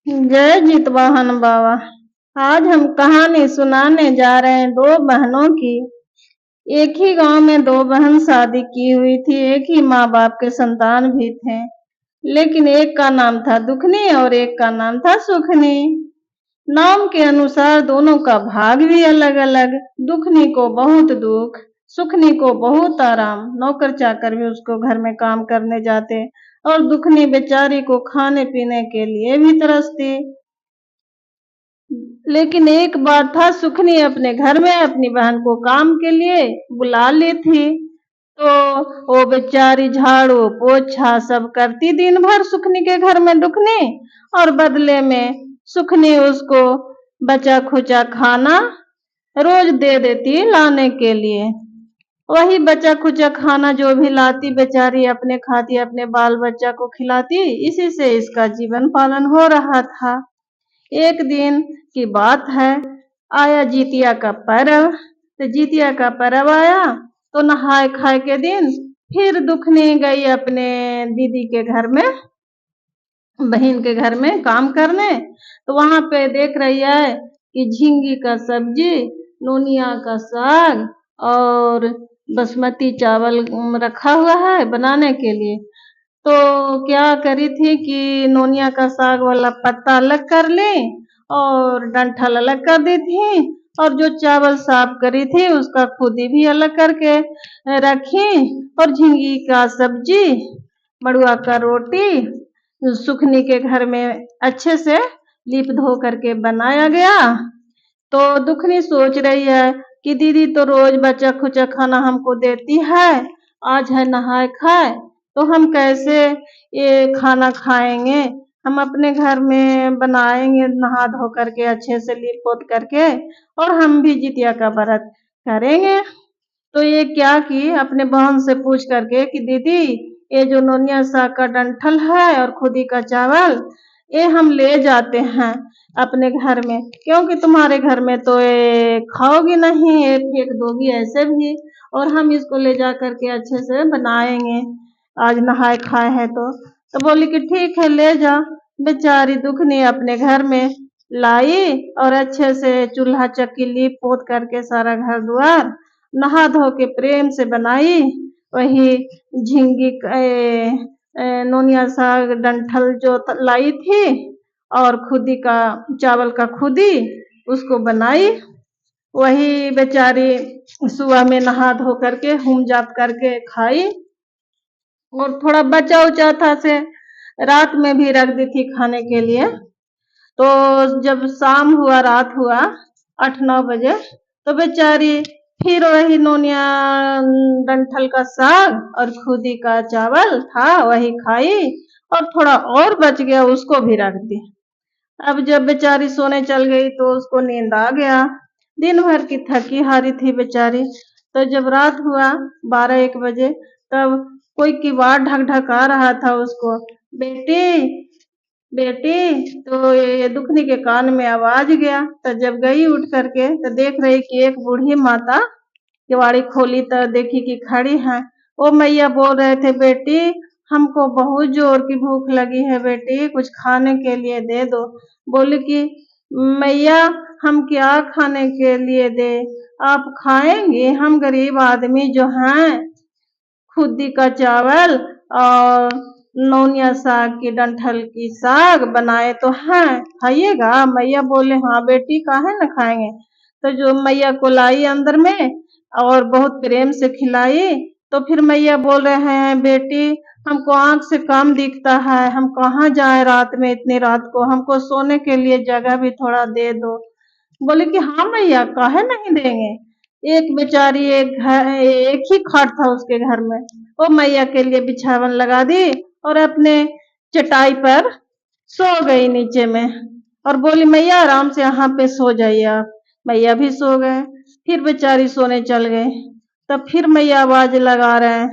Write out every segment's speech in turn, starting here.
जय जितवाहन बाबा। आज हम कहानी सुनाने जा रहे हैं दो बहनों की। एक ही गांव में दो बहन शादी की हुई थी। एक ही माँ बाप के संतान भी थे, लेकिन एक का नाम था दुखनी और एक का नाम था सुखनी। नाम के अनुसार दोनों का भाग भी अलग अलग। दुखनी को बहुत दुख, सुखनी को बहुत आराम। नौकर चाकर भी उसको घर में काम करने जाते और दुखनी बेचारी को खाने पीने के लिए भी तरसती। लेकिन एक बार था, सुखनी अपने घर में अपनी बहन को काम के लिए बुला ली थी, तो वो बेचारी झाड़ू पोछा सब करती दिन भर सुखनी के घर में दुखनी, और बदले में सुखनी उसको बचा खुचा खाना रोज दे देती लाने के लिए। वही बचा खुचा खाना जो भी लाती बेचारी अपने खाती, अपने बाल बच्चा को खिलाती। इसी से इसका जीवन पालन हो रहा था। एक दिन की बात है, आया जितिया का पर्व। तो जितिया का पर्व आया तो नहाए खाए के दिन फिर दुखनी गई अपने दीदी के घर में, बहन के घर में काम करने। तो वहां पे देख रही है कि झींगी का सब्जी, नोनिया का साग और बासमती चावल रखा हुआ है बनाने के लिए। तो क्या करी थी कि नोनिया का साग वाला पत्ता अलग कर ली और डंठल अलग कर दी थी, और जो चावल साफ करी थी उसका खुदी भी अलग करके रखी। और झींगी का सब्जी, मड़ुआ का रोटी सुखनी के घर में अच्छे से लीप धो करके बनाया गया। तो दुखनी सोच रही है कि दीदी तो रोज बचा खुचा खाना हमको देती है, आज है नहाए खाए तो हम कैसे ये खाना खाएंगे। हम अपने घर में बनाएंगे नहा धो करके अच्छे से लीप पोत करके, और हम भी जितिया का व्रत करेंगे। तो ये क्या की अपने बहन से पूछ करके कि दीदी, ये जो नोनिया साग का डंठल है और खुदी का चावल, ये हम ले जाते हैं अपने घर में, क्योंकि तुम्हारे घर में तो ये खाओगी नहीं, ये फेंक दोगी ऐसे भी, और हम इसको ले जा करके अच्छे से बनाएंगे, आज नहाए खाए हैं तो बोली कि ठीक है ले जा। बेचारी दुखनी अपने घर में लाई और अच्छे से चूल्हा चक्की लीप पोत करके सारा घर द्वार नहा धो के प्रेम से बनाई। वही झींगी नोनिया साग डंठल जो लाई थी और खुदी का चावल का खुदी उसको बनाई। वही बेचारी सुबह में नहा धो करके हुम जाप करके खाई, और थोड़ा बचा उचा था से रात में भी रख दी थी खाने के लिए। तो जब शाम हुआ, रात हुआ 8-9 बजे, तो बेचारी फिर वही नोनिया डंठल का साग और खुदी का चावल था वही खाई, और थोड़ा और बच गया उसको भी रख दी। अब जब बेचारी सोने चल गई तो उसको नींद आ गया। दिन भर की थकी हारी थी बेचारी। तो जब रात हुआ 12-1 बजे, तब कोई किवाड़ ढक ढका रहा था उसको, बेटी बेटी। तो ये दुखनी के कान में आवाज गया। तो जब गई उठ करके तो देख रही कि एक बूढ़ी माता किवाड़ी खोली तो देखी कि खड़ी है। ओ मैया बोल रहे थे, बेटी हमको बहुत जोर की भूख लगी है बेटी, कुछ खाने के लिए दे दो। बोली कि मैया हम क्या खाने के लिए दे, आप खाएंगे? हम गरीब आदमी जो हैं खुदी का चावल और नौनिया साग की डंठल की साग बनाए तो हैं, खाइएगा? मैया बोले हाँ बेटी काहे न खाएंगे। तो जो मैया को लाई अंदर में और बहुत प्रेम से खिलाई। तो फिर मैया बोल रहे हैं, बेटी हमको आंख से कम दिखता है, हम कहाँ जाए रात में, इतनी रात को हमको सोने के लिए जगह भी थोड़ा दे दो। बोले कि हाँ मैया काहे नहीं देंगे। एक बेचारी एक ही खाट था उसके घर में, वो मैया के लिए बिछावन लगा दी और अपने चटाई पर सो गई नीचे में, और बोली मैया आराम से यहाँ पे सो जाइए आप। मैया भी सो गए। फिर बेचारी सोने चल गई। तब फिर मैया आवाज लगा रहे हैं,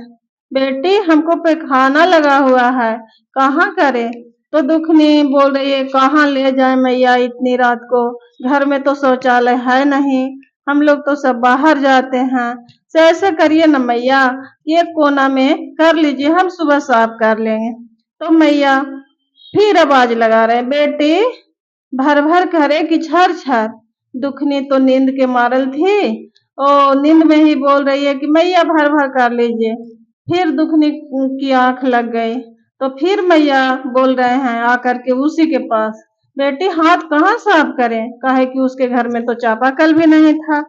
बेटी हमको पैखाना लगा हुआ है, कहाँ करे। तो दुखनी बोल रही है, कहाँ ले जाए मैया इतनी रात को, घर में तो शौचालय है नहीं, हम लोग तो सब बाहर जाते हैं। तो ऐसा करिए न मैया, ये कोना में कर लीजिए, हम सुबह साफ कर लेंगे। तो मैया फिर आवाज लगा रहे, बेटी भर भर करे कि छर छर। दुखनी तो नींद के मारल थी, नींद में ही बोल रही है कि मैया भर भर कर लीजिए। फिर दुखनी की आंख लग गई तो फिर मैया बोल रहे हैं आकर के उसी के पास, बेटी हाथ कहाँ साफ करें, कहे कि उसके घर में तो चापाकल भी नहीं था।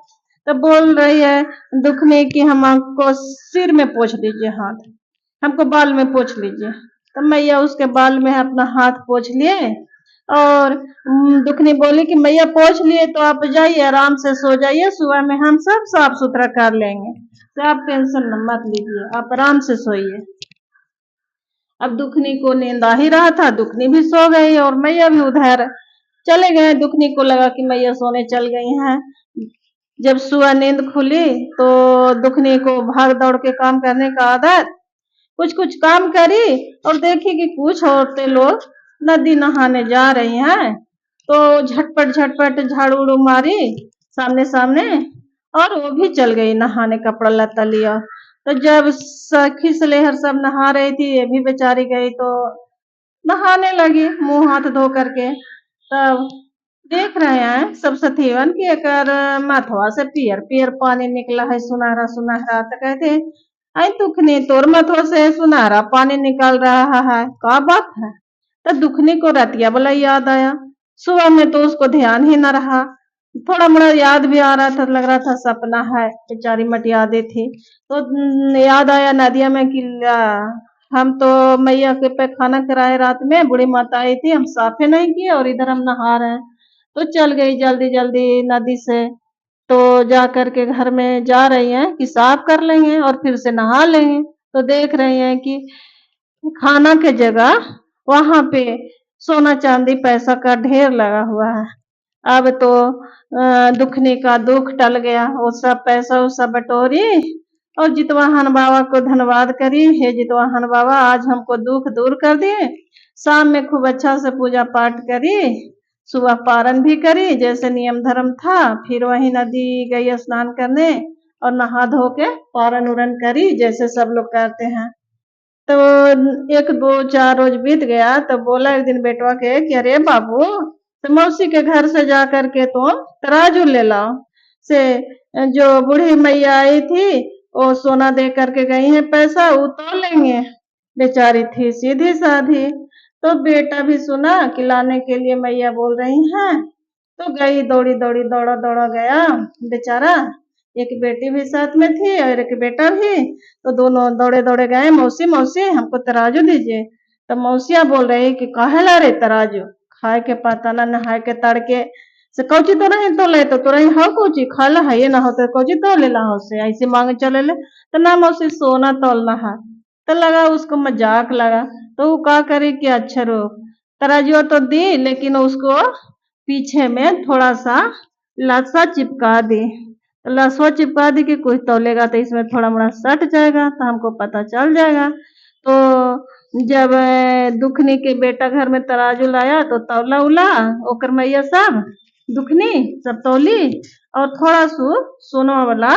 तो बोल रही है दुखनी कि हमको सिर में पोंछ दीजिए हाथ, हमको बाल में पोंछ लीजिए। तो मैया उसके बाल में अपना हाथ पोंछ लिए और दुखनी बोली कि मैया पोंछ लिए तो आप जाइए आराम से सो जाइए, सुबह में हम सब साफ सुथरा कर लेंगे, तो आप टेंशन मत लीजिए, आप आराम से सोइए। अब दुखनी को नींद आ ही रहा था, दुखनी भी सो गई और मैया भी उधर चले गए। दुखनी को लगा कि मैया सोने चल गई हैं। जब सुबह नींद खुली तो दुखनी को भाग दौड़ के काम करने का आदत, कुछ कुछ काम करी और देखी कि कुछ औरतें लोग नदी नहाने जा रही हैं, तो झटपट झटपट झाड़ू उड़ू मारी सामने सामने और वो भी चल गई नहाने, कपड़ा लत्ता लिया। तो जब सखी सलेहर सब नहा रही थी, ये भी बेचारी गई तो नहाने लगी मुंह हाथ धो करके। तब देख रहे हैं सब सखीवन कि एकर माथवा से पियर पियर पानी निकला है, सुनहरा सुनहरा। तो कहते आई दुखनी तोर माथवा से सुनहरा पानी निकल रहा है, क्या बात है। तो दुखनी को रतिया वाला याद आया, सुबह में तो उसको ध्यान ही न रहा, थोड़ा मोड़ा याद भी आ रहा था, लग रहा था सपना है, बेचारी मटिया दी थी। तो याद आया नदिया में कि हम तो मैया के पे खाना कराए रात में, बूढ़ी माता आई थी, हम साफे नहीं किए और इधर हम नहा रहे हैं। तो चल गई जल्दी जल्दी नदी से, तो जा करके घर में जा रही हैं कि साफ कर लेंगे और फिर से नहा लेंगे। तो देख रही हैं कि खाना के जगह वहां पे सोना चांदी पैसा का ढेर लगा हुआ है। अब तो दुखनी का दुख टल गया, वो सब पैसा उसा बटोरी और जितवाहन बाबा को धन्यवाद करी, हे जितवाहन बाबा आज हमको दुख दूर कर दिए। शाम में खूब अच्छा से पूजा पाठ करी, सुबह पारण भी करी जैसे नियम धर्म था, फिर वही नदी गई स्नान करने और नहा धो के पारण उरण करी जैसे सब लोग करते हैं। तो एक दो चार रोज बीत गया, तो बोला एक दिन बेटवा के कि अरे बाबू, तो मौसी के घर से जा करके तुम तराजू ले लाओ, से जो बूढ़ी मैया आई थी वो सोना दे करके गई है, पैसा वो तो लेंगे। बेचारी थी सीधी साधी। तो बेटा भी सुना कि लाने के लिए मैया बोल रही हैं, तो गई दौड़ी दौड़ी दौड़ा दौड़ा गया बेचारा। एक बेटी भी साथ में थी और एक बेटा भी, तो दोनों दौड़े दौड़े गए, मौसी मौसी हमको तराजू दीजिए। तो मौसिया बोल रही कि काहे ला रे तराजू, खाए के पता ना नहाए के तड़के से कौची तो नहीं तो ले, तो रही हाँ कौची खा ला है, ये ना होते कौची तो ले ला हो से ऐसे मांगे चले ले। तो ना मौसी सोना तोलना है। तो लगा उसको मजाक लगा, तो वो क्या करे कि अच्छा रो तराजू तो दी, लेकिन उसको पीछे में थोड़ा सा लसा चिपका दी। लसवा चिपका दी कि कोई तौलेगा तो इसमें थोड़ा मोड़ा सट जाएगा तो हमको पता चल जाएगा। तो जब दुखनी के बेटा घर में तराजू लाया तो तौला उला ओकर मैया सब दुखनी सब तौली और थोड़ा सोना वाला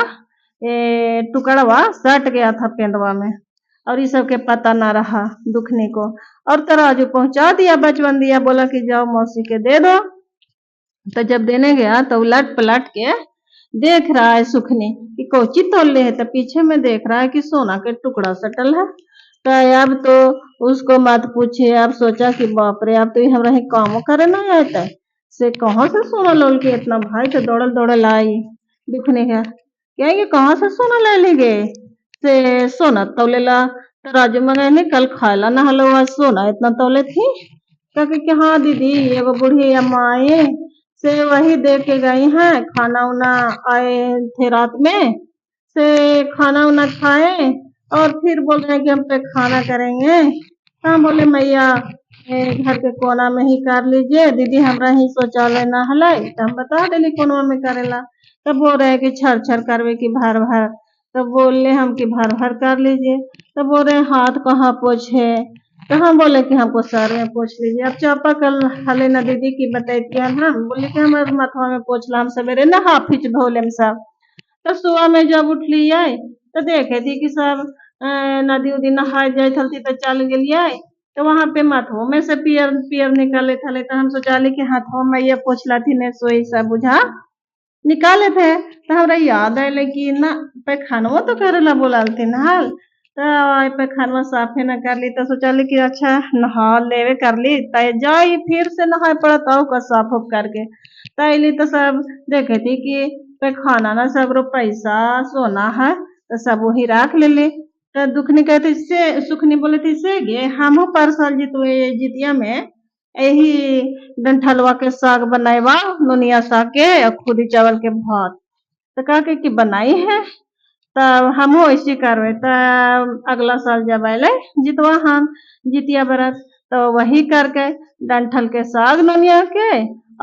टुकड़वा सट गया था पेंदवा में, और इस सब के पता ना रहा दुखनी को। और तराजू पहुंचा दिया, बचवन दिया, बोला कि जाओ मौसी के दे दो। तो जब देने गया तो उलट पलट के देख रहा है सुखनी कि कौची तोले है, तो पीछे में देख रहा है कि सोना के टुकड़ा सटल है। तो अब तो उसको मत पूछे, अब सोचा कि बाप रे अब तो हमरा ही काम करे ना आता है, से कहाँ से सोना लोल के इतना भाई तो दौड़ल दौड़ल आई दुखनी है, कहेंगे कहाँ से सोना ले ली गए, से सोना तौले ला तो राजू मंगे कल खाला ना हलो आज सोना इतना तौले थी। कहे कि हाँ दीदी एगो बूढ़ी अम्मा आई से वही दे के गई हैं, खाना उना आए थे रात में, से खाना उना खाए और फिर बोल रहे हैं कि हम पे खाना करेंगे। हाँ बोले मैया घर के कोना में ही कर लीजिए दीदी, हमरा ही शौचालय ना हलाई, तो हम बता देली कोना में करेला। तब बोल रहे कि छर छर करवे की भर भर, तब बोले हम कि भर भर कर लीजिए। तब बोल रहे हाथ कहाँ पोछे, तो हम बोले कि हमको सर में पोछ लीजिए। अब चापाकल हले ना दीदी की बताइए, हम बोले कि हमारे माथवा में पोछ ला, हम सवेरे नहा फिच धो लेम सब। तो सुबह में जब उठली आई तो देखे थी कि सब नदी उदी नहाए जाए थी तो चल गलिए, तो वहां पे माथो में से पियर पियर निकाले थले, तो हम सोचाली कि हाथों में ये पोछला थी ने सोई सब बुझा निकाले थे। तो हमरा याद आयल कि ना पैखानवा तो करेला बोलालते नहाल, तो पैखानवा साफे न कर ली, तो सोचाली कि अच्छा नहा लेवे कर ली, तय जाई फिर से नहाए पड़त आओ का साफ उफ करके। तैली तो सब देखे थी कि पैखाना ना सगरो पैसा सोना है, तो सब वही राख ले। तो दुखनी कहती से सुखनी बोले थी से गे हमहू परसल जितवे जितिया में यही डंठलवा के साग बनाएवा, नुनिया साग के और खुदी चावल के भात। तो कहा कि बनाई है, तब हम ऐसे करवे। तब अगला साल जब अले जितवा हम जितिया बरत, तो वही करके डंठल के साग नोनिया के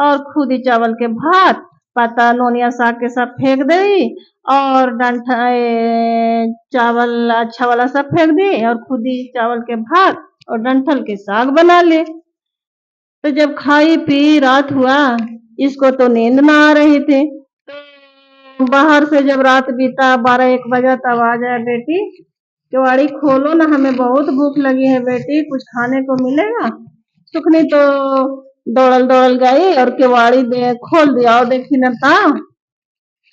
और खुदी चावल के भात, पता नोनिया साग के सब फेंक दी और चावल अच्छा वाला सब फेंक दी और खुदी चावल के भात और डंठल के साग बना ले। तो जब खाई पी रात हुआ, इसको तो नींद ना आ रही थी। तो बाहर से जब रात बीता 12-1 बजा, तब आ जाए बेटी केवाड़ी खोलो ना, हमें बहुत भूख लगी है बेटी, कुछ खाने को मिलेगा। सुखनी तो दौड़ल दौड़ल गई और केवाड़ी खोल दिया और देखी न था,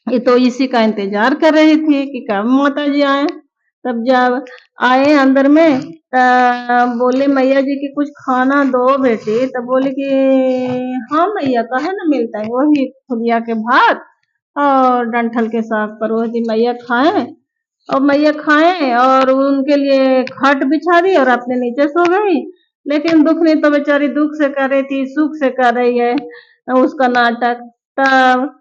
ये तो इसी का इंतजार कर रही थी कि कब माता जी आए। तब जब आए अंदर में, बोले मैया जी की कुछ खाना दो बेटी। तब बोले कि हाँ मैया काहे ना मिलता है, वही खुदिया के भात और डंठल के साग पर वही मैया खाएं। और मैया खाएं और उनके लिए खाट बिछा दी और अपने नीचे सो गई। लेकिन दुखनी तो बेचारी दुख से कर रही थी, सुख से कर रही है उसका नाटक। तब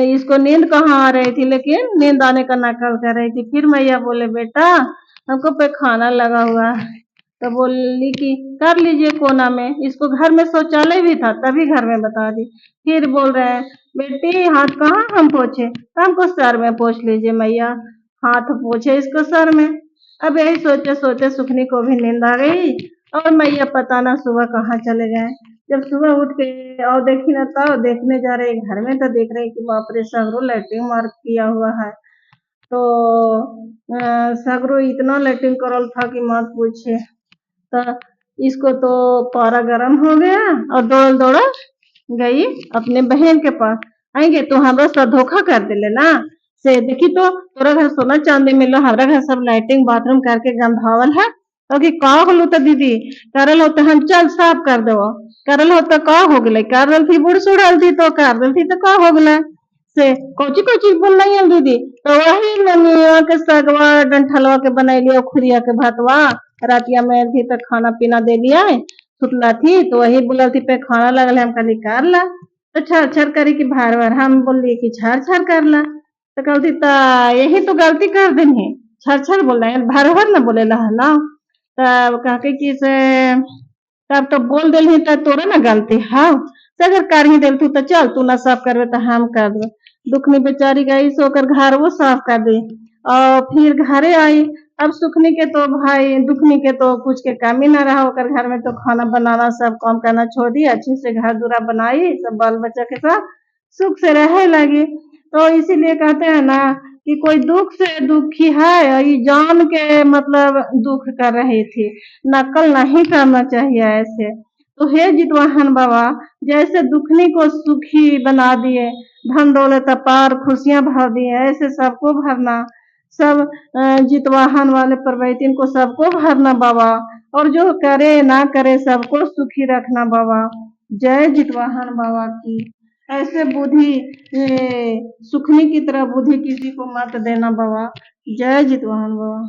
इसको नींद कहाँ आ रही थी, लेकिन नींद आने का नकल कर रही थी। फिर मैया बोले बेटा हमको पैखाना लगा हुआ है। तो बोली कि कर लीजिए कोना में, इसको घर में शौचालय भी था तभी घर में बता दी। फिर बोल रहे हैं बेटी हाथ कहाँ हम पोछे, तो हमको सर में पोछ लीजिए मैया। हाथ पोछे इसको सर में। अब यही सोचे सोचे सुखनी को भी नींद आ गई और मैया पता ना सुबह कहाँ चले गए। जब सुबह उठ के और देखी ना, तो देखने जा रहे घर में, तो देख रहे कि बाप रे सगरो लैट्रिन मार्क किया हुआ है। तो सगरो इतना लैट्रिन करल था कि मत पूछे। तो इसको तो पारा गर्म हो गया और दौड़ दौड़ गई अपने बहन के पास। आएंगे तो हमरा साथ धोखा कर दिले ना, से देखी तो तोरा घर सोना चांदी मिलो, हमारा घर सब लाइटिंग बाथरूम करके गंधावल है। तो कि का होलो तो दीदी करल हो तो हम चल साफ कर दो, करल हो तो का हो गले, करल थी बुढ़ सुड़ल थी तो कर थी तो का हो गले से कोची कोची बोल नहीं है दीदी। तो वही ननिया के सगवा डंठलवा के बनैलियो खुरिया के भातवा, रातिया में थी तो खाना पीना दे दिया सुतला थी, तो वही बोला थी पे खाना लगल हम कहा कर ला। तो छर छर करी कि भार भार हम बोली कि छर छर कर ला। तो कहती ता यही तो गलती कर देनी, छर छर बोल रहे भर भर न बोले ला ना। तब कहके कि से तब तो बोल दिल तब तोरा ना गलती हाँ, से अगर कर ही दिल तो चल तू ना साफ करवे तो हम कर दे। दुखनी बेचारी गई सोकर घर वो साफ कर दी और फिर घरे आई। अब सुखनी के तो भाई दुखनी के तो कुछ के कमी ना रहा, होकर घर में तो खाना बनाना सब काम करना छोड़ दी, अच्छे से घर दूरा बनाई, सब बाल बच्चा के साथ सुख से रहे लगी। तो इसीलिए कहते हैं ना कि कोई दुख से दुखी है और ये जान के मतलब दुख कर रही थी, नकल नहीं करना चाहिए ऐसे। तो हे जितवाहन बाबा जैसे दुखनी को सुखी बना दिए, धन दौलत अपार खुशियां भर दी, ऐसे सबको भरना, सब जितवाहन वाले परवैतिन को सबको भरना बाबा, और जो करे ना करे सबको सुखी रखना बाबा। जय जितवाहन बाबा की। ऐसे बुद्धि सुखनी की तरह बुद्धि किसी को मत देना बाबा। जय जितवाहन बाबा।